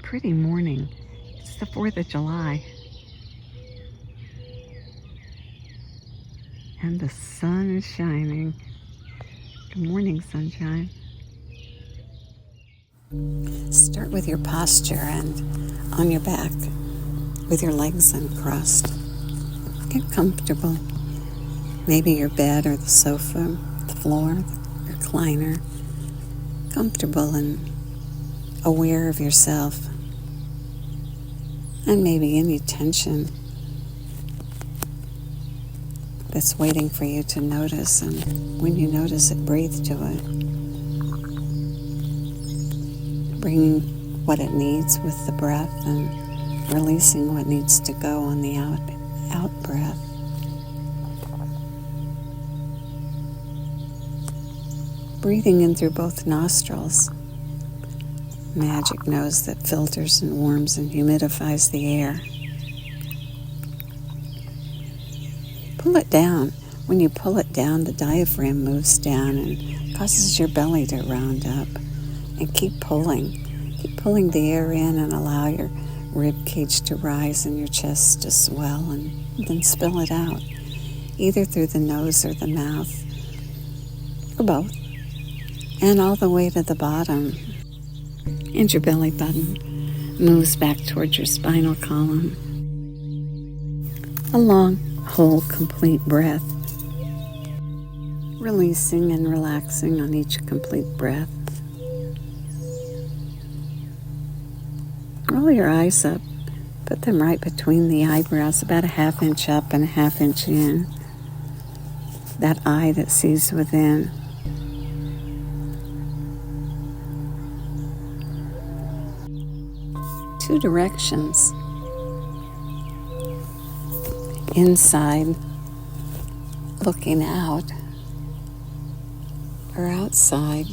pretty morning. It's the 4th of July. And the sun is shining. Good morning, sunshine. Start with your posture and on your back with your legs uncrossed. Get comfortable. Maybe your bed or the sofa, the floor, the recliner. Comfortable and aware of yourself. And maybe any tension that's waiting for you to notice, and when you notice it, breathe to it. Bringing what it needs with the breath and releasing what needs to go on the out breath. Breathing in through both nostrils. Magic nose that filters and warms and humidifies the air. Pull it down. When you pull it down, the diaphragm moves down and causes your belly to round up. And keep pulling. Keep pulling the air in and allow your rib cage to rise and your chest to swell, and then spill it out, either through the nose or the mouth, or both. And all the way to the bottom. And your belly button moves back towards your spinal column. A long, whole, complete breath. Releasing and relaxing on each complete breath. Roll your eyes up. Put them right between the eyebrows, about a 1/2 inch up and a 1/2 inch in. That eye that sees within. Two directions. Inside, looking out, or outside,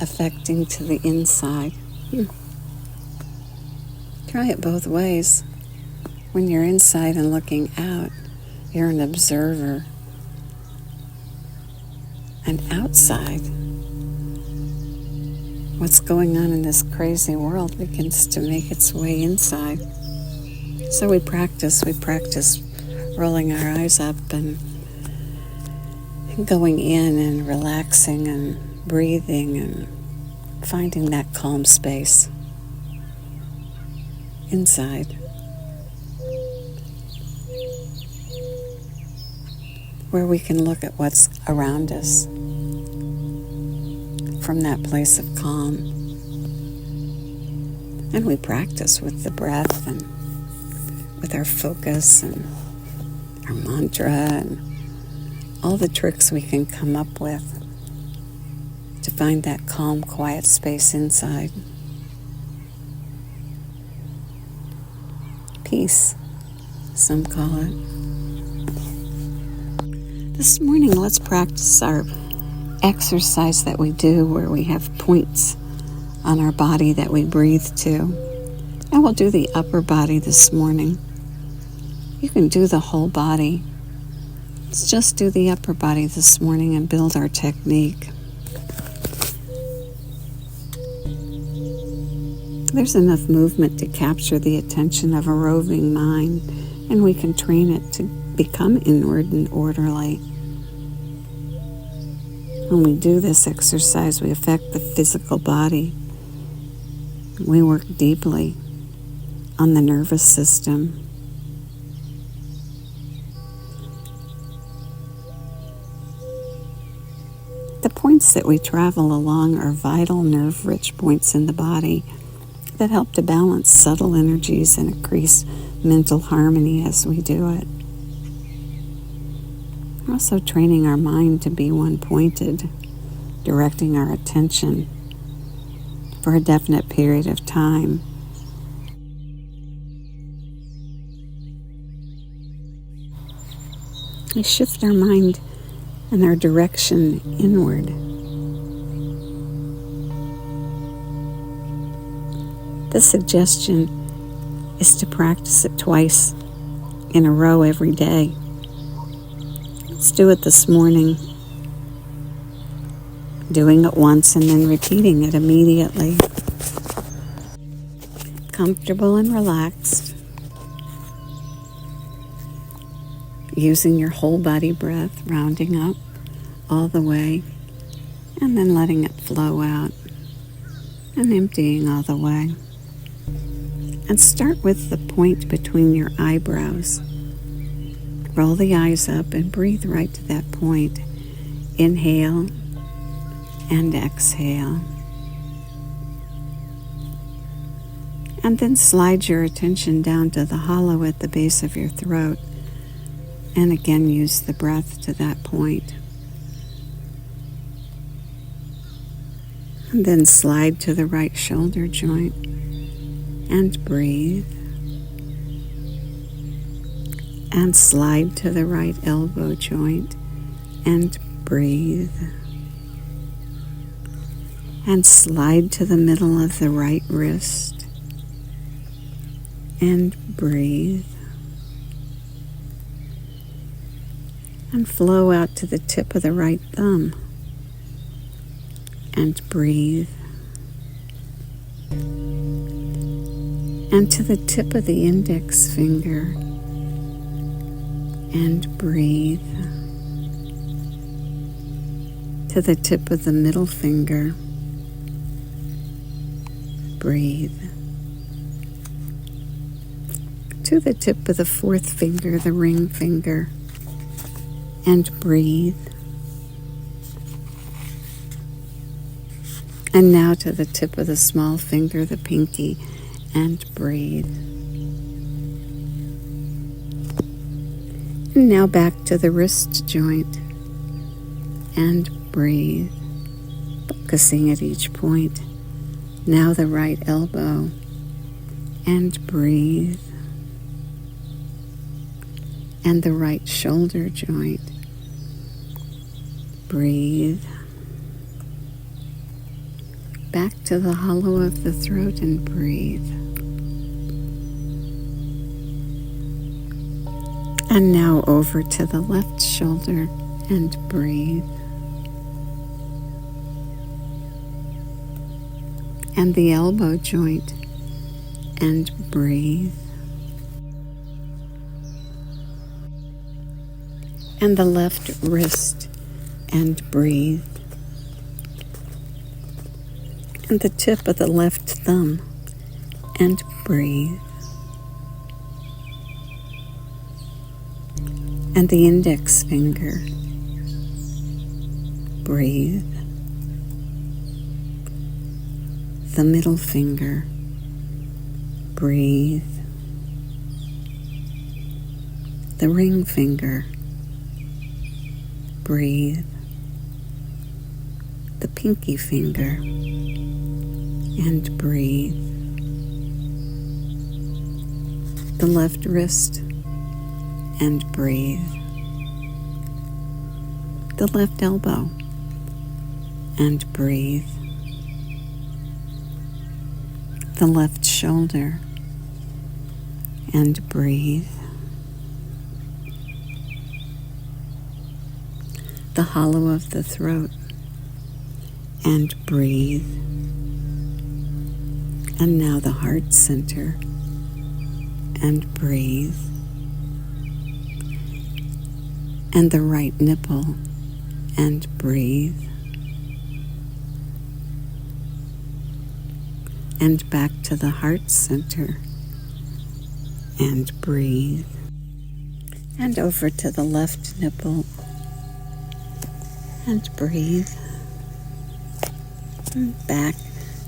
affecting to the inside. Try it both ways. When you're inside and looking out, you're an observer. And outside, what's going on in this crazy world begins to make its way inside. So we practice rolling our eyes up and going in and relaxing and breathing and finding that calm space inside. Where we can look at what's around us from that place of calm. And we practice with the breath and with our focus and our mantra and all the tricks we can come up with to find that calm, quiet space inside. Peace, some call it. This morning, let's practice our exercise that we do where we have points on our body that we breathe to. And we'll do the upper body this morning. You can do the whole body. Let's just do the upper body this morning and build our technique. There's enough movement to capture the attention of a roving mind, and we can train it to become inward and orderly. When we do this exercise, we affect the physical body. We work deeply on the nervous system. The points that we travel along are vital, nerve-rich points in the body that help to balance subtle energies and increase mental harmony as we do it. We're also training our mind to be one-pointed, directing our attention for a definite period of time. We shift our mind and our direction inward. The suggestion is to practice it twice in a row every day. Let's do it this morning. Doing it once and then repeating it immediately. comfortable and relaxed, using your whole body breath, rounding up all the way, and then letting it flow out and emptying all the way. And start with the point between your eyebrows. Roll the eyes up and breathe right to that point. Inhale and exhale. And then slide your attention down to the hollow at the base of your throat. And again, use the breath to that point. And then slide to the right shoulder joint and breathe. And slide to the right elbow joint and breathe. And slide to the middle of the right wrist and breathe. And flow out to the tip of the right thumb and breathe. And to the tip of the index finger and breathe. To the tip of the middle finger, breathe. To the tip of the fourth finger, the ring finger, and breathe. And now to the tip of the small finger, the pinky, and breathe. And now back to the wrist joint and breathe, focusing at each point. Now the right elbow and breathe. And the right shoulder joint. Breathe. Back to the hollow of the throat and breathe. And now over to the left shoulder and breathe. And the elbow joint and breathe. And the left wrist and breathe. And the tip of the left thumb and breathe. And the index finger, breathe. The middle finger, breathe. The ring finger, breathe. The pinky finger, and breathe. The left wrist, and breathe. The left elbow, and breathe. The left shoulder, and breathe. The hollow of the throat, and breathe. And now the heart center, and breathe. And the right nipple, and breathe. And back to the heart center, and breathe. And over to the left nipple, and breathe. And back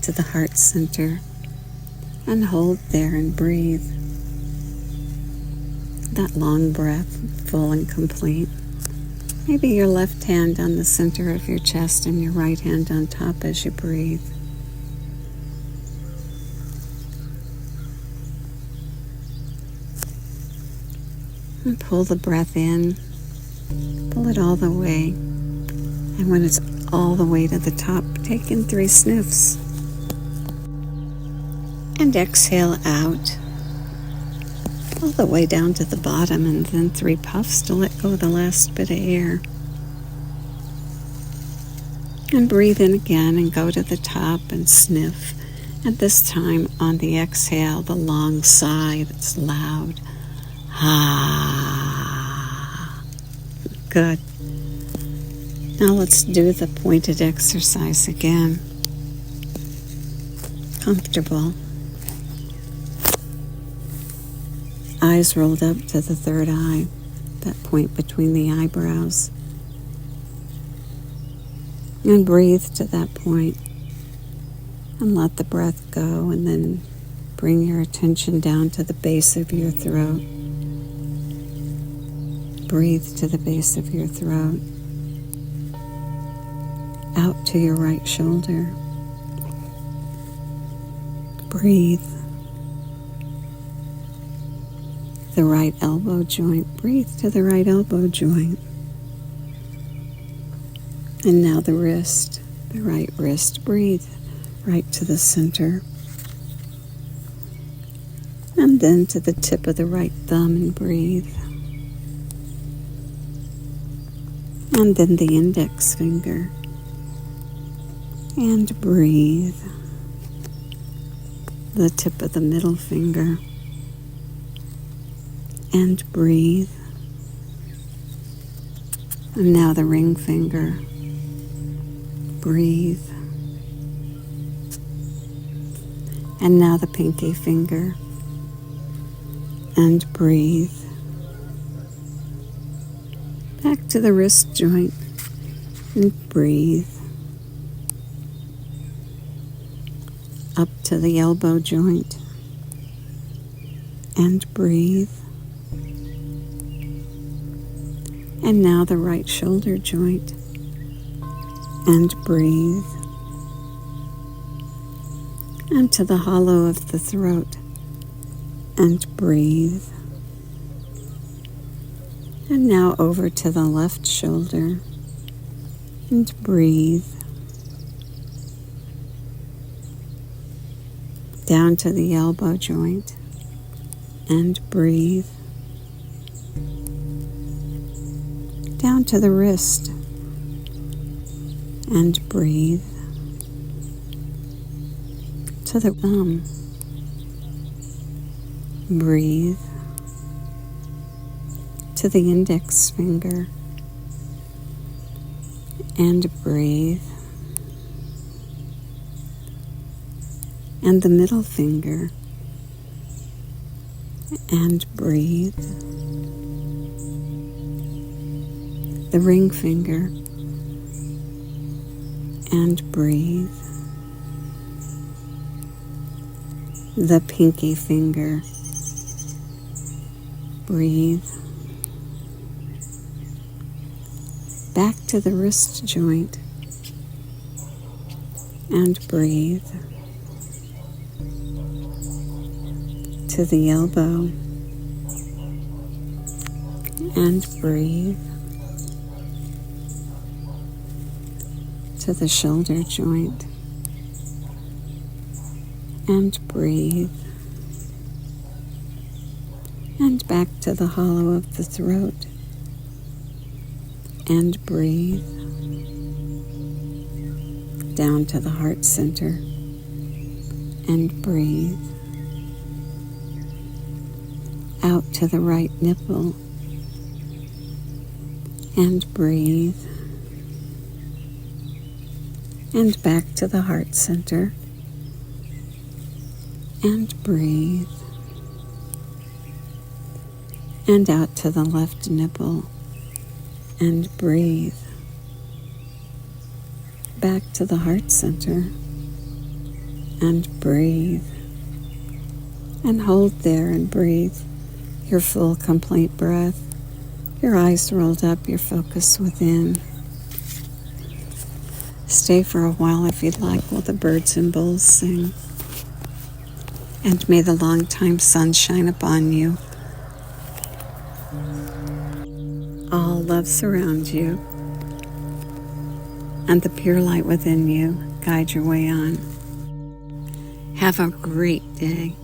to the heart center, and hold there and breathe. That long breath, full and complete. Maybe your left hand on the center of your chest and your right hand on top as you breathe. And pull the breath in, pull it all the way, and when it's all the way to the top, take in 3 sniffs. And exhale out, all the way down to the bottom, and then 3 puffs to let go of the last bit of air. And breathe in again and go to the top and sniff At this time, on the exhale, the long sigh that's loud. Ah. Good. Now let's do the pointed exercise again. Comfortable. Eyes rolled up to the third eye, that point between the eyebrows. And breathe to that point. And let the breath go, and then bring your attention down to the base of your throat. Breathe to the base of your throat. Out to your right shoulder. Breathe. The right elbow joint. Breathe to the right elbow joint. And now the wrist, the right wrist. Breathe right to the center. And then to the tip of the right thumb and breathe. And then the index finger. And breathe. The tip of the middle finger. And breathe. And now the ring finger. Breathe. And now the pinky finger. And breathe. Back to the wrist joint. And breathe. Up to the elbow joint. And breathe. And now the right shoulder joint. And breathe. And to the hollow of the throat. And breathe. And now over to the left shoulder. And breathe. Down to the elbow joint. And breathe. Down to the wrist. And breathe. To the thumb. Breathe. To the index finger. And breathe. And the middle finger. And breathe. The ring finger. And breathe. The pinky finger. Breathe. Back to the wrist joint. And breathe. To the elbow. And breathe. To the shoulder joint. And breathe. And back to the hollow of the throat. And breathe. Down to the heart center. And breathe. Out to the right nipple. And breathe. And back to the heart center. And breathe. And out to the left nipple. And breathe. Back to the heart center. And breathe. And hold there and breathe your full, complete breath. Your eyes rolled up, your focus within. Stay for a while if you'd like while the birds and bulls sing. And may the long time sun shine upon you. All love surround you. And the pure light within you guide your way on. Have a great day.